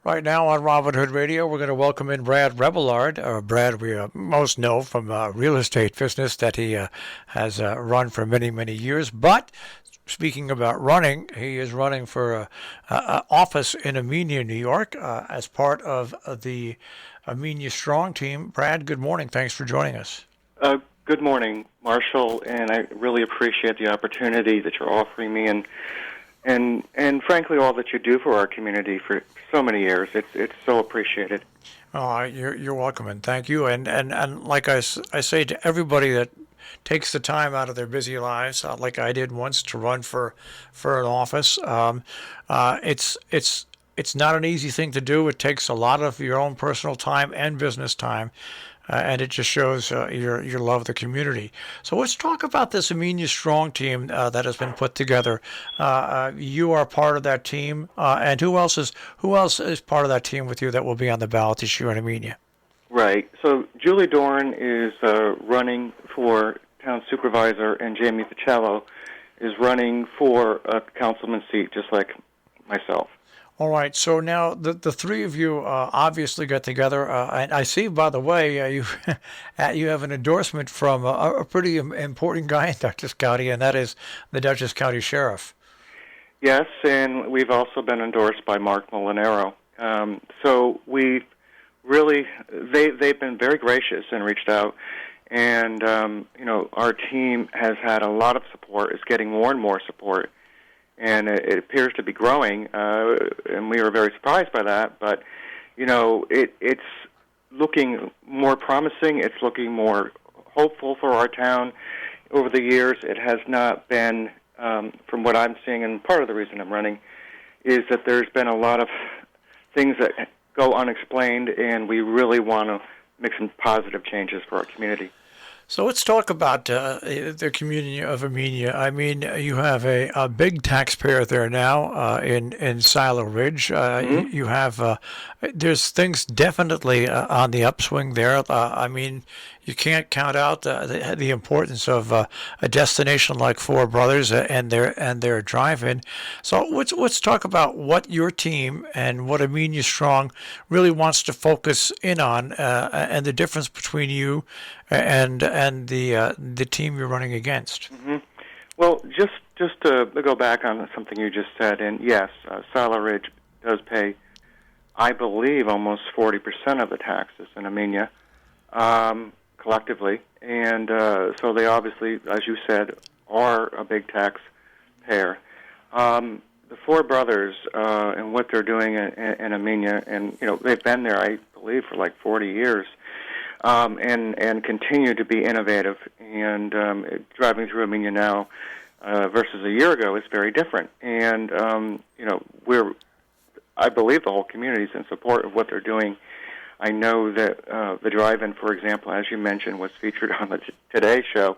Right now on Robin Hood Radio, we're going to welcome in Brad Rebillard. Brad, we most know from real estate business that he has run for many, many years. But speaking about running, he is running for office in Amenia, New York, as part of the Amenia Strong team. Brad, good morning. Thanks for joining us. Good morning, Marshall, and I really appreciate the opportunity that you're offering me, and frankly, all that you do for our community for so many years. It's so appreciated. You're welcome, and thank you. And like I say to everybody that takes the time out of their busy lives, like I did once, to run for an office, it's not an easy thing to do. It takes a lot of your own personal time and business time. And it just shows your love of the community. So let's talk about this Amenia Strong team that has been put together. You are part of that team, and who else is part of that team with you that will be on the ballot this year in Amenia? Right. So Julie Dorn is running for town supervisor, and Jamie Pacello is running for a councilman seat, just like myself. All right. So now the three of you obviously got together. And I see, by the way, you you have an endorsement from a pretty important guy in Dutchess County, and that is the Dutchess County Sheriff. Yes, and we've also been endorsed by Mark Molinaro. So we've really they've been very gracious and reached out, and our team has had a lot of support. It's getting more and more support. And it appears to be growing, and we were very surprised by that. But, it's looking more promising. It's looking more hopeful for our town. Over the years, it has not been, from what I'm seeing, and part of the reason I'm running, is that there's been a lot of things that go unexplained, and we really want to make some positive changes for our community. So let's talk about the community of Amenia. I mean, you have a big taxpayer there now in Silo Ridge. Mm-hmm. You have there's things definitely on the upswing there. I mean, you can't count out the importance of a destination like Four Brothers and their drive-in. So let's talk about what your team and what Amenia Strong really wants to focus in on, and the difference between you and the team you're running against. Mm-hmm. Well, just to go back on something you just said, and yes, Silo Ridge does pay, I believe, almost 40% of the taxes in Amenia. Collectively, and so they obviously, as you said, are a big taxpayer. The Four Brothers and what they're doing in Amenia, and they've been there, I believe, for like 40 years, and continue to be innovative. And driving through Amenia now versus a year ago is very different. And I believe the whole community is in support of what they're doing. I know that the drive-in, for example, as you mentioned, was featured on the Today Show.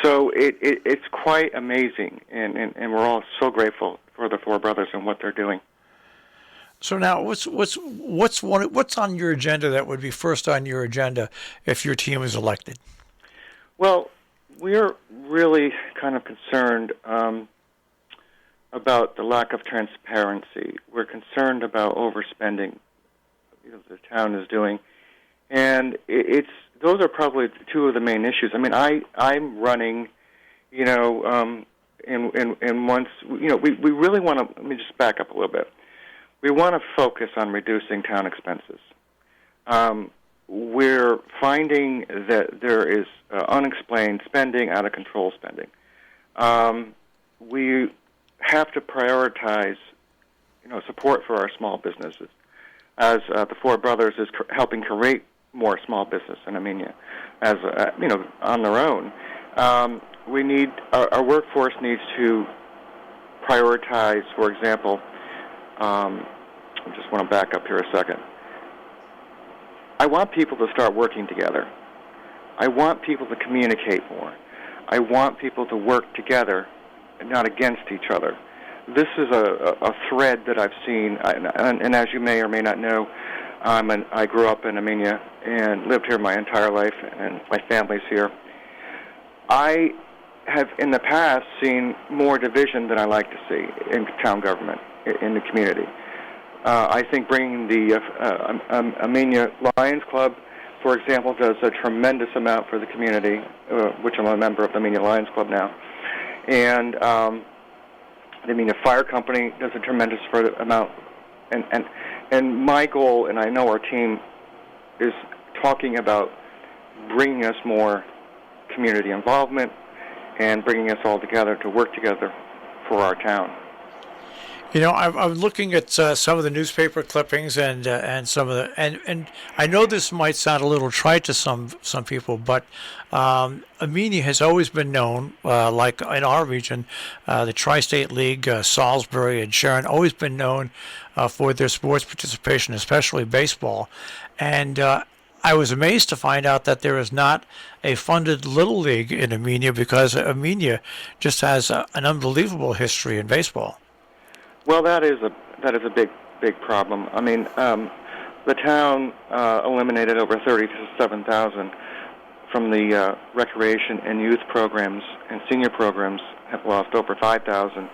So it's quite amazing, and we're all so grateful for the Four Brothers and what they're doing. So now, what's on your agenda that would be first on your agenda if your team is elected? Well, we're really kind of concerned about the lack of transparency. We're concerned about overspending the town is doing, and those are probably two of the main issues. I mean, I'm running, and once we really want to. Let me just back up a little bit. We want to focus on reducing town expenses. We're finding that there is unexplained spending, out of control spending. We have to prioritize, support for our small businesses, as the Four Brothers is helping create more small business in Amenia, as on their own. We need our workforce needs to prioritize. For example, I just want to back up here a second. I want people to start working together. I want people to communicate more. I want people to work together and not against each other. This is a thread that I've seen, and as you may or may not know, I grew up in Amenia and lived here my entire life, and my family's here. I have, in the past, seen more division than I like to see in town government, in the community. I think bringing the Amenia Lions Club, for example, does a tremendous amount for the community, which I'm a member of the Amenia Lions Club now. And the Amenia Fire Company does a tremendous amount. And my goal, and I know our team, is talking about bringing us more community involvement and bringing us all together to work together for our town. You know, I'm looking at some of the newspaper clippings and some of the and I know this might sound a little trite to some people, but Amenia has always been known, like in our region, the Tri-State League, Salisbury and Sharon, always been known for their sports participation, especially baseball, and I was amazed to find out that there is not a funded little league in Amenia because Amenia just has an unbelievable history in baseball. Well, that is a big problem. I mean, the town eliminated over 37,000 from the recreation and youth programs, and senior programs have lost over 5,000.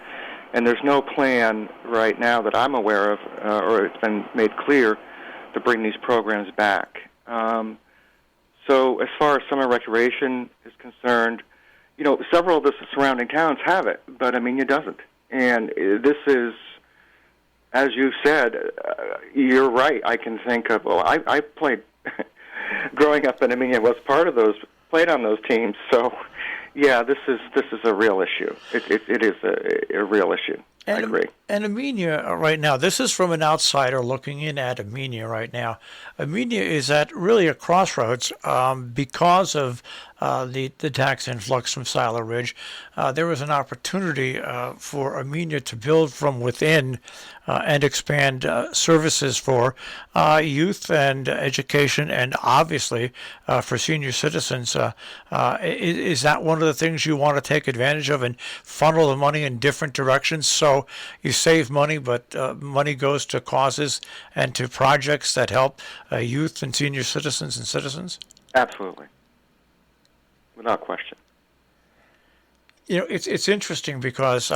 And there's no plan right now that I'm aware of, or it's been made clear, to bring these programs back. So as far as summer recreation is concerned, you know, several of the surrounding towns have it, but Amenia doesn't. And this is, as you said, you're right. I can think of, well, I played, growing up in Amenia, was part of those, played on those teams. So, yeah, this is a real issue. It is a real issue. I agree. And Amenia right now, this is from an outsider looking in at Amenia right now. Amenia is at really a crossroads because of the tax influx from Silo Ridge. There was an opportunity for Amenia to build from within and expand services for youth and education, and obviously for senior citizens. Is that one of the things you want to take advantage of and funnel the money in different directions so you save money, but money goes to causes and to projects that help youth and senior citizens and citizens? Absolutely. Without question. You know, it's interesting because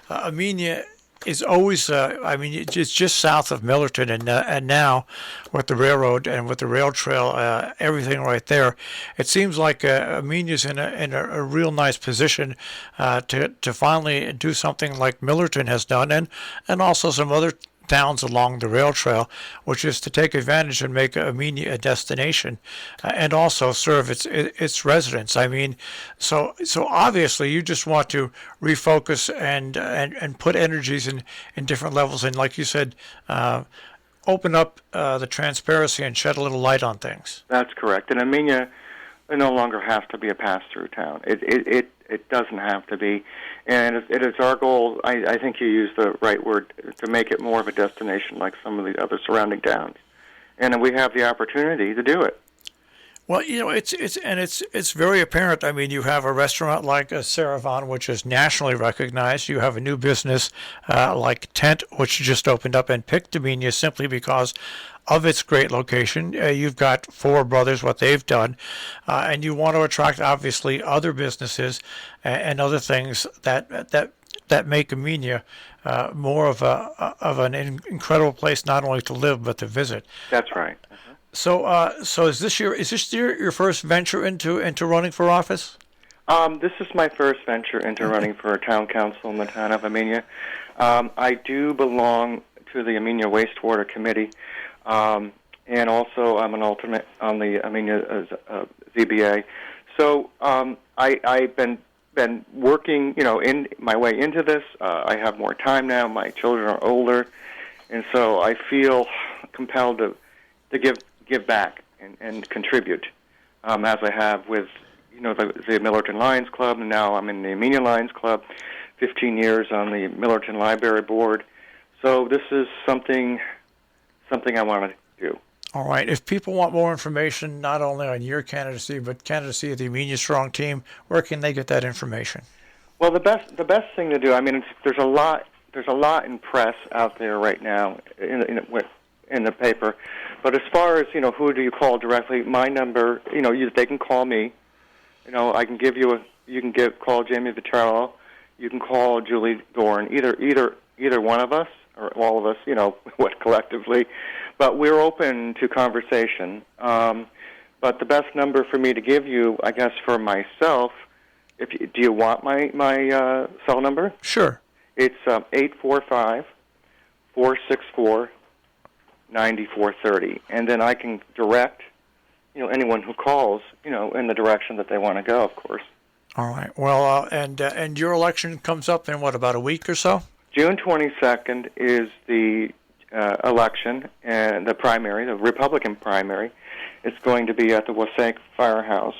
Amenia is always, I mean, it's just south of Millerton, and now with the railroad and with the rail trail, everything right there, it seems like Amenia's in a real nice position to finally do something like Millerton has done, and also some other towns along the rail trail, which is to take advantage and make Amenia a destination, and also serve its residents. I mean, so obviously you just want to refocus and put energies in different levels, and like you said, open up the transparency and shed a little light on things. That's correct. And Amenia no longer has to be a pass-through town. It doesn't have to be. And it is our goal, I think you used the right word, to make it more of a destination like some of the other surrounding towns. And we have the opportunity to do it. Well, you know, it's very apparent. I mean, you have a restaurant like Saravan, which is nationally recognized. You have a new business like Tent, which just opened up and picked Amenia simply because of its great location. You've got Four Brothers, what they've done, and you want to attract obviously other businesses and other things that make Amenia more of an incredible place not only to live but to visit. That's right. So is this your first venture into running for office? This is my first venture into running for a town council in the town of Amenia. I do belong to the Amenia Wastewater Committee, and also I'm an alternate on the Amenia ZBA. So I've been working, you know, in my way into this. I have more time now. My children are older, and so I feel compelled to give back and contribute, as I have with, you know, the Millerton Lions Club, and now I'm in the Amenia Lions Club, 15 years on the Millerton Library Board. So this is something I want to do. All right. If people want more information, not only on your candidacy, but candidacy of the Amenia Strong Team, where can they get that information? Well, the best thing to do, I mean, there's a lot in press out there right now in the paper. But as far as, you know, who do you call directly, my number, you know, they can call me. You know, I can give you call Jamie Vitrello. You can call Julie Dorn. Either one of us or all of us, what collectively. But we're open to conversation. But the best number for me to give you, I guess, for myself, do you want my cell number? Sure. It's 845-464-9430, and then I can direct, anyone who calls, in the direction that they want to go, of course. All right. Well, and your election comes up in what, about a week or so? June 22nd is the election and the primary, the Republican primary. It's going to be at the Wasake Firehouse.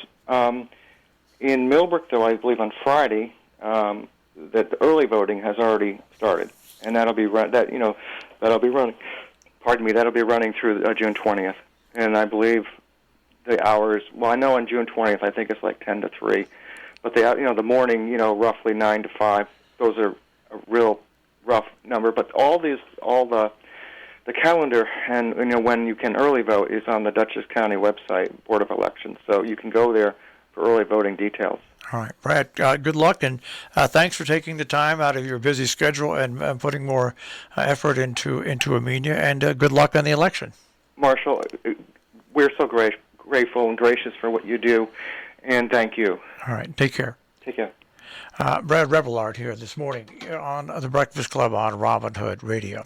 In Millbrook, though, I believe on Friday, that the early voting has already started, and that'll be running. That'll be running through June 20th, and I believe the hours. Well, I know on June 20th, I think it's like 10 to 3, but the morning, roughly 9 to 5. Those are a real rough number, but all the calendar and when you can early vote is on the Dutchess County website, Board of Elections, so you can go there for early voting details. All right, Brad, good luck, and thanks for taking the time out of your busy schedule and putting more effort into Amenia, and good luck on the election. Marshall, we're so grateful and gracious for what you do, and thank you. All right, take care. Take care. Brad Rebillard here this morning on the Breakfast Club on Robin Hood Radio.